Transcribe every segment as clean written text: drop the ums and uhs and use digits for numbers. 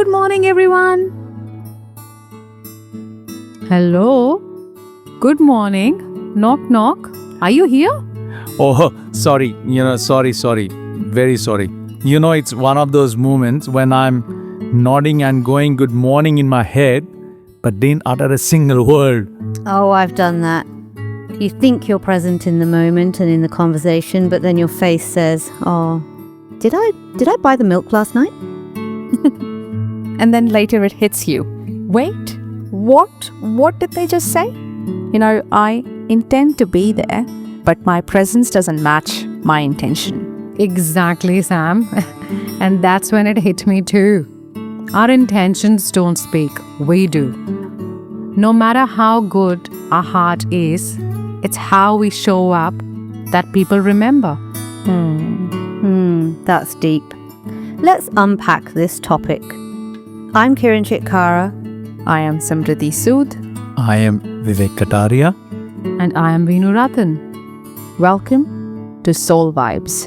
Good morning, everyone. Hello. Good morning. Knock, knock. Are you here? Oh, sorry. Sorry. Very sorry. It's one of those moments when I'm nodding and going good morning in my head, but didn't utter a single word. Oh, I've done that. You think you're present in the moment and in the conversation, but then your face says, "Oh, did I buy the milk last night?" And then later it hits you. Wait, what? What did they just say? I intend to be there, but my presence doesn't match my intention. Exactly, Sam. And that's when it hit me too. Our intentions don't speak, we do. No matter how good our heart is, it's how we show up that people remember. That's deep. Let's unpack this topic. I'm Kiran Chitkara. I am Samriti Sood. I am Vivek Kataria. And I am Veenu Ratan. Welcome to Soul Vibes,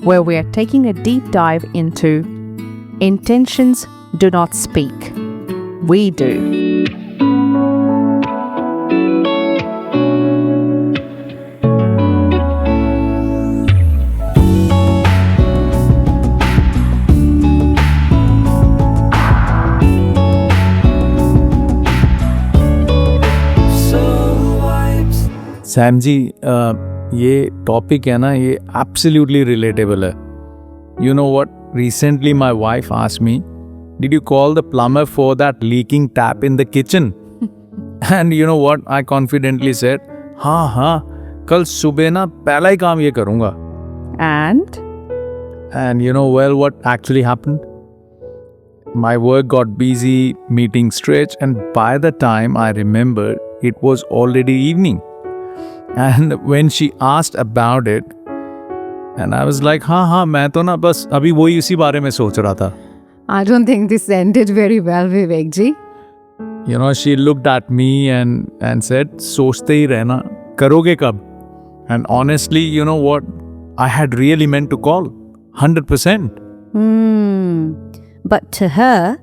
where we are taking a deep dive into intentions do not speak. We do. Sam ji ये topic है ना, ये absolutely relatable है. You know what? Recently my wife asked me, did you call the plumber for that leaking tap in the kitchen? And you know what? I confidently said, हाँ, कल सुबह ना पहला ही काम ये करूँगा. And you know what actually happened? My work got busy, meeting stretched, and by the time I remembered, it was already evening. And when she asked about it, and I was like, हाँ, मैं तो ना बस अभी वही उसी बारे में सोच रहा था. I don't think this ended very well, Vivek ji. She looked at me and said, सोचते ही रहना, करोगे कब? And honestly, you know what? I had really meant to call, 100%. But to her,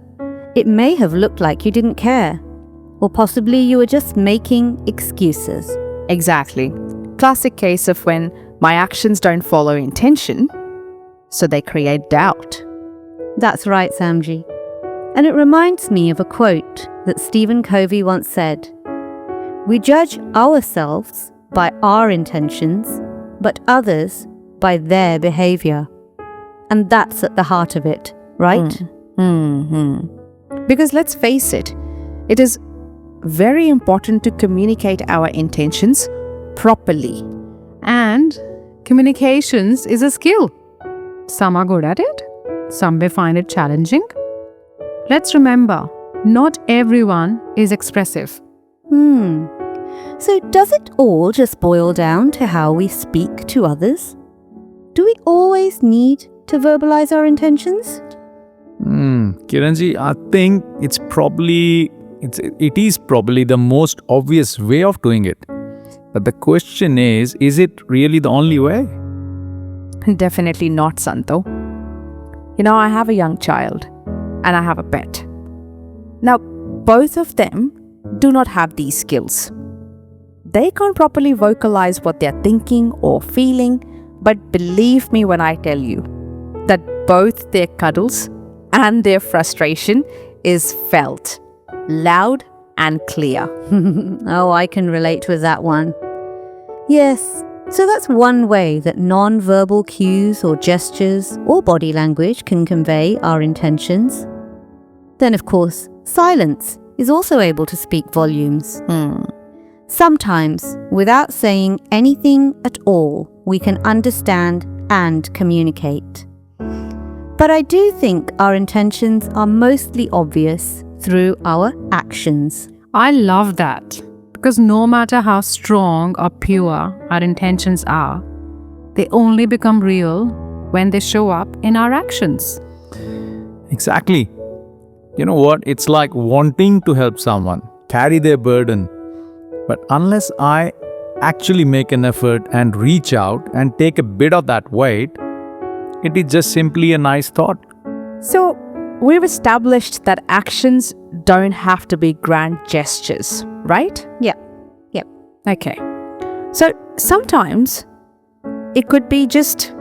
it may have looked like you didn't care. Or possibly you were just making excuses. Exactly. Classic case of when my actions don't follow intention, so they create doubt. That's right, Samji. And it reminds me of a quote that Stephen Covey once said, "We judge ourselves by our intentions, but others by their behavior." And that's at the heart of it, right? Because let's face it, it is very important to communicate our intentions properly. And communications is a skill. Some are good at it, some may find it challenging. Let's remember, not everyone is expressive. So does it all just boil down to how we speak to others? Do we always need to verbalize our intentions? Kiranji, I think it is probably the most obvious way of doing it. But the question is it really the only way? Definitely not, Santo. I have a young child and I have a pet. Now, both of them do not have these skills. They can't properly vocalize what they're thinking or feeling, but believe me when I tell you that both their cuddles and their frustration is felt loud and clear. Oh, I can relate with that one. Yes, so that's one way that non-verbal cues or gestures or body language can convey our intentions. Then, of course, silence is also able to speak volumes. Sometimes, without saying anything at all, we can understand and communicate. But I do think our intentions are mostly obvious through our actions. I love that, because no matter how strong or pure our intentions are, they only become real when they show up in our actions. Exactly. You know what? It's like wanting to help someone carry their burden. But unless I actually make an effort and reach out and take a bit of that weight, it is just simply a nice thought. So, we've established that actions don't have to be grand gestures, right? Yep. Okay. So sometimes it could be just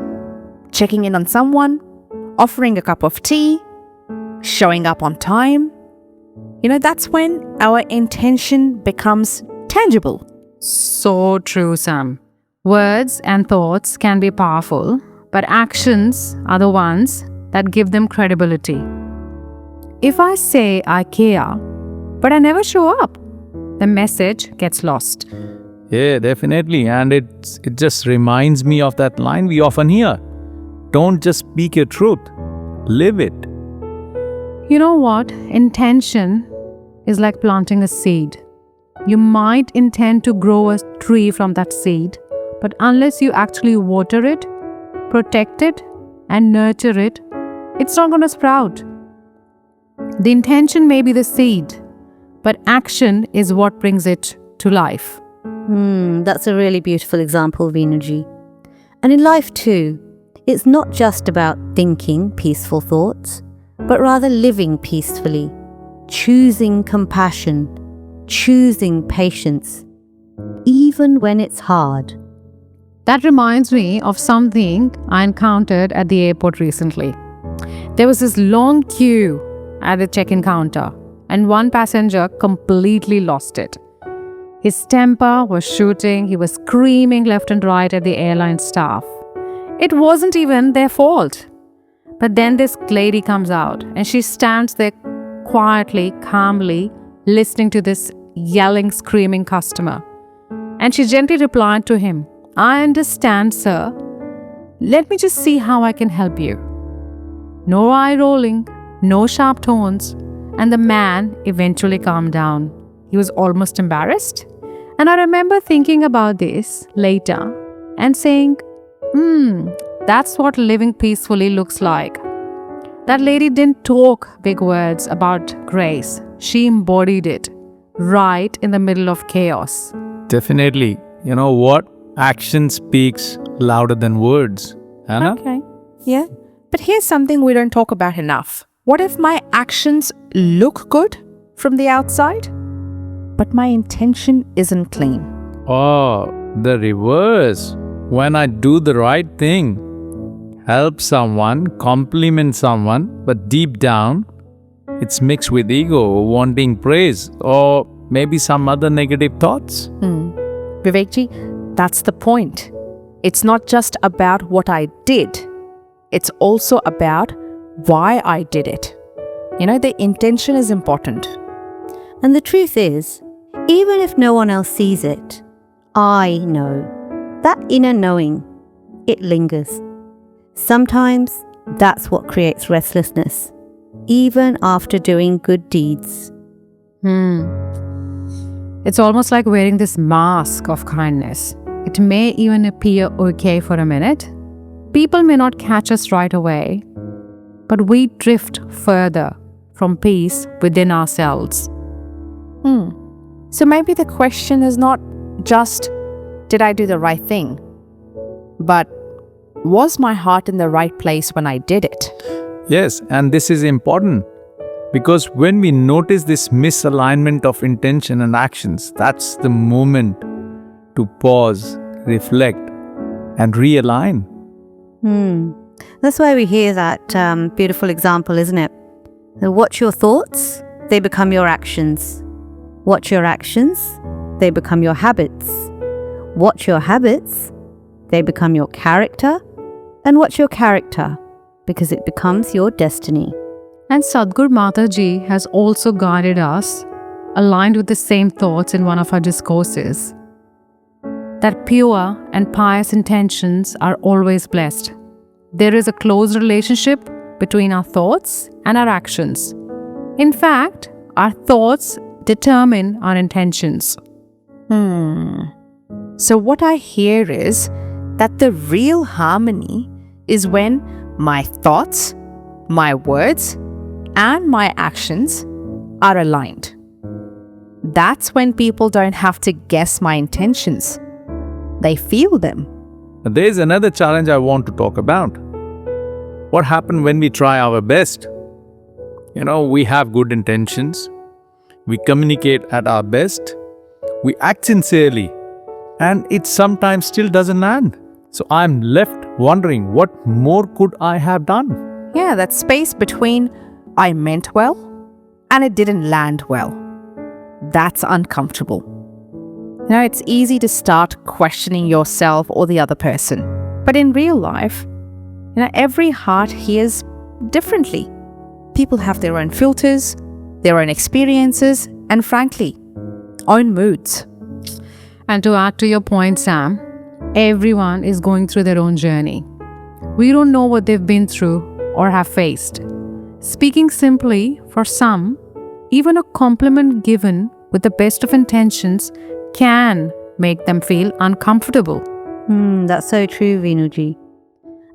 checking in on someone, offering a cup of tea, showing up on time. That's when our intention becomes tangible. So true, Sam. Words and thoughts can be powerful, but actions are the ones that give them credibility. If I say I care, but I never show up, the message gets lost. Yeah, definitely. And it just reminds me of that line we often hear. Don't just speak your truth, live it. You know what? Intention is like planting a seed. You might intend to grow a tree from that seed, but unless you actually water it, protect it, and nurture it, it's not going to sprout. The intention may be the seed, but action is what brings it to life. That's a really beautiful example, Veenaji. And in life too, it's not just about thinking peaceful thoughts, but rather living peacefully, choosing compassion, choosing patience, even when it's hard. That reminds me of something I encountered at the airport recently. There was this long queue at the check-in counter, and one passenger completely lost it. His temper was shooting, he was screaming left and right at the airline staff. It wasn't even their fault. But then this lady comes out and she stands there quietly, calmly, listening to this yelling, screaming customer. And she gently replied to him, "I understand, sir. Let me just see how I can help you." No eye rolling, no sharp tones, and the man eventually calmed down. He was almost embarrassed. And I remember thinking about this later and saying, that's what living peacefully looks like. That lady didn't talk big words about grace. She embodied it right in the middle of chaos. Definitely. You know what? Action speaks louder than words. Anna? Okay. Yeah. But here's something we don't talk about enough. What if my actions look good from the outside, but my intention isn't clean? Oh, the reverse. When I do the right thing, help someone, compliment someone, but deep down, it's mixed with ego, wanting praise, or maybe some other negative thoughts. Vivekji, that's the point. It's not just about what I did. It's also about why I did it. The intention is important. And the truth is, even if no one else sees it, I know. That inner knowing, it lingers. Sometimes that's what creates restlessness, even after doing good deeds. It's almost like wearing this mask of kindness. It may even appear okay for a minute. People may not catch us right away, but we drift further from peace within ourselves. So maybe the question is not just, did I do the right thing? But was my heart in the right place when I did it? Yes, and this is important because when we notice this misalignment of intention and actions, that's the moment to pause, reflect, and realign. That's why we hear that beautiful example, isn't it? Watch your thoughts, they become your actions. Watch your actions, they become your habits. Watch your habits, they become your character. And watch your character, because it becomes your destiny. And Satguru Mataji has also guided us, aligned with the same thoughts in one of our discourses, that pure and pious intentions are always blessed. There is a close relationship between our thoughts and our actions. In fact, our thoughts determine our intentions. So what I hear is that the real harmony is when my thoughts, my words, and my actions are aligned. That's when people don't have to guess my intentions. They feel them. There's another challenge I want to talk about. What happens when we try our best? We have good intentions, we communicate at our best, we act sincerely, and it sometimes still doesn't land. So I'm left wondering, what more could I have done? Yeah, that space between I meant well and it didn't land well. That's uncomfortable. It's easy to start questioning yourself or the other person. But in real life, every heart hears differently. People have their own filters, their own experiences, and frankly, own moods. And to add to your point, Sam, everyone is going through their own journey. We don't know what they've been through or have faced. Speaking simply, for some, even a compliment given with the best of intentions can make them feel uncomfortable. That's so true, Venuji.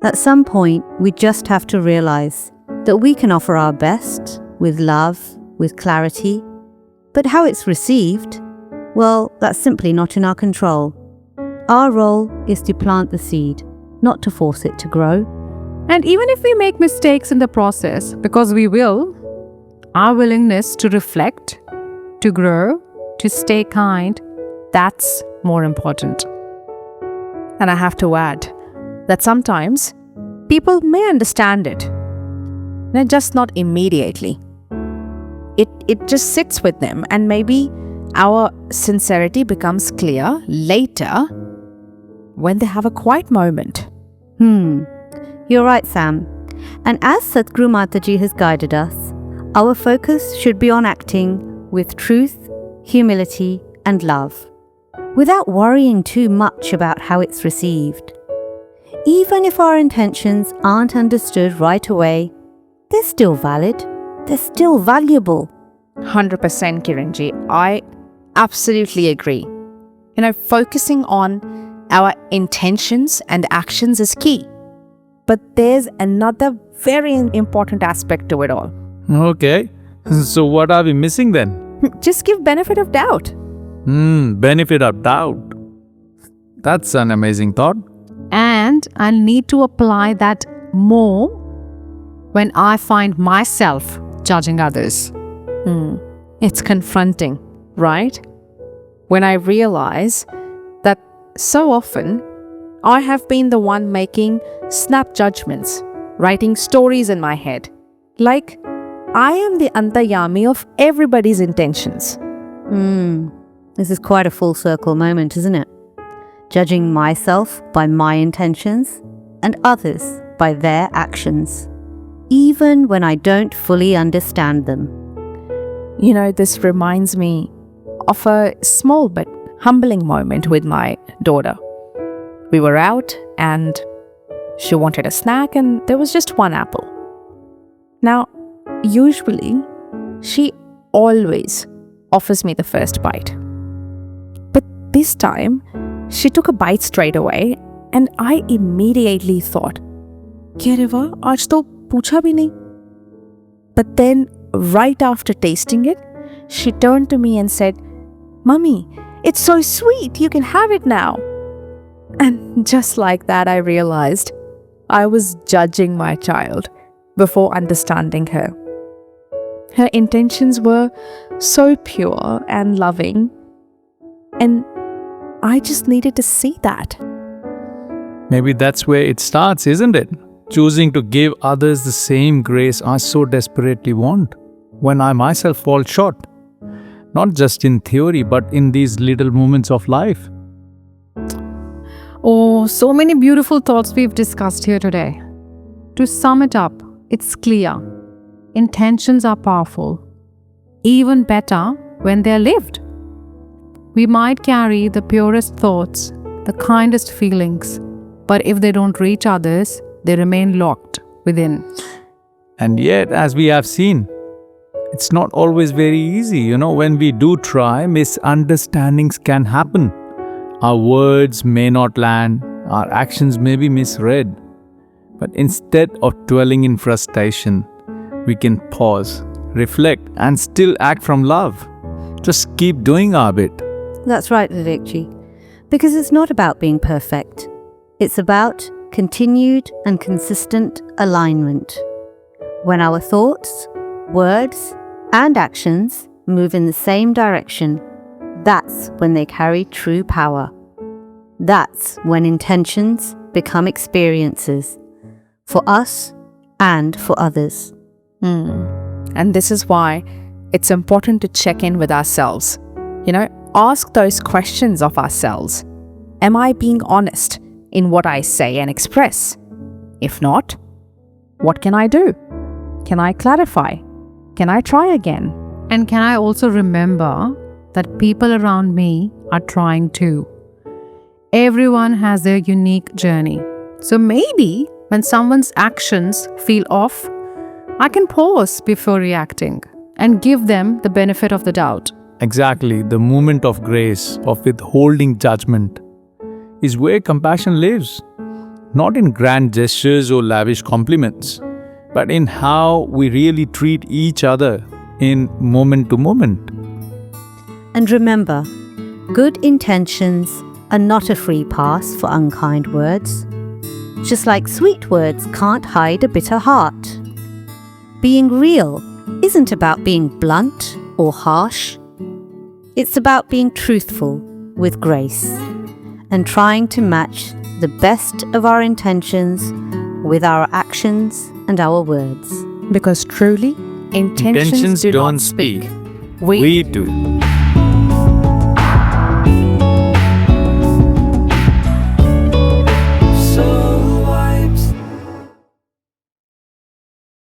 At some point, we just have to realize that we can offer our best with love, with clarity, but how it's received, well, that's simply not in our control. Our role is to plant the seed, not to force it to grow. And even if we make mistakes in the process, because we will, our willingness to reflect, to grow, to stay kind, that's more important. And I have to add that sometimes people may understand it, just not immediately. It just sits with them, and maybe our sincerity becomes clear later when they have a quiet moment. You're right, Sam. And as Satguru Mataji has guided us, our focus should be on acting with truth, humility, and love, without worrying too much about how it's received. Even if our intentions aren't understood right away, they're still valid, they're still valuable. 100% Kiranji, I absolutely agree. Focusing on our intentions and actions is key. But there's another very important aspect to it all. Okay, so what are we missing then? Just give benefit of doubt. Benefit of doubt. That's an amazing thought. And I'll need to apply that more when I find myself judging others. It's confronting, right? When I realize that so often I have been the one making snap judgments, writing stories in my head, like I am the antayami of everybody's intentions. This is quite a full circle moment, isn't it? Judging myself by my intentions and others by their actions, even when I don't fully understand them. This reminds me of a small but humbling moment with my daughter. We were out and she wanted a snack and there was just one apple. Now, usually, she always offers me the first bite. But this time, she took a bite straight away and I immediately thought, "Kya Riva, aaj to pucha bhi nahi." But then, right after tasting it, she turned to me and said, "Mummy, it's so sweet, you can have it now." And just like that, I realized I was judging my child before understanding her. Her intentions were so pure and loving, and I just needed to see that. Maybe that's where it starts, isn't it? Choosing to give others the same grace I so desperately want when I myself fall short. Not just in theory, but in these little moments of life. Oh, so many beautiful thoughts we've discussed here today. To sum it up, it's clear. Intentions are powerful. Even better when they're lived. We might carry the purest thoughts, the kindest feelings, but if they don't reach others, they remain locked within. And yet, as we have seen, it's not always very easy. When we do try, misunderstandings can happen. Our words may not land, our actions may be misread. But instead of dwelling in frustration, we can pause, reflect, and still act from love. Just keep doing our bit. That's right, Sudiksha. Because it's not about being perfect. It's about continued and consistent alignment. When our thoughts, words and actions move in the same direction, that's when they carry true power. That's when intentions become experiences for us and for others. And this is why it's important to check in with ourselves. Ask those questions of ourselves. Am I being honest in what I say and express? If not, what can I do? Can I clarify? Can I try again? And can I also remember that people around me are trying too? Everyone has their unique journey. So maybe when someone's actions feel off, I can pause before reacting and give them the benefit of the doubt. Exactly, the moment of grace, of withholding judgment, is where compassion lives. Not in grand gestures or lavish compliments, but in how we really treat each other in moment to moment. And remember, good intentions are not a free pass for unkind words. Just like sweet words can't hide a bitter heart. Being real isn't about being blunt or harsh. It's about being truthful with grace and trying to match the best of our intentions with our actions and our words. Because truly, intentions do not speak. We do.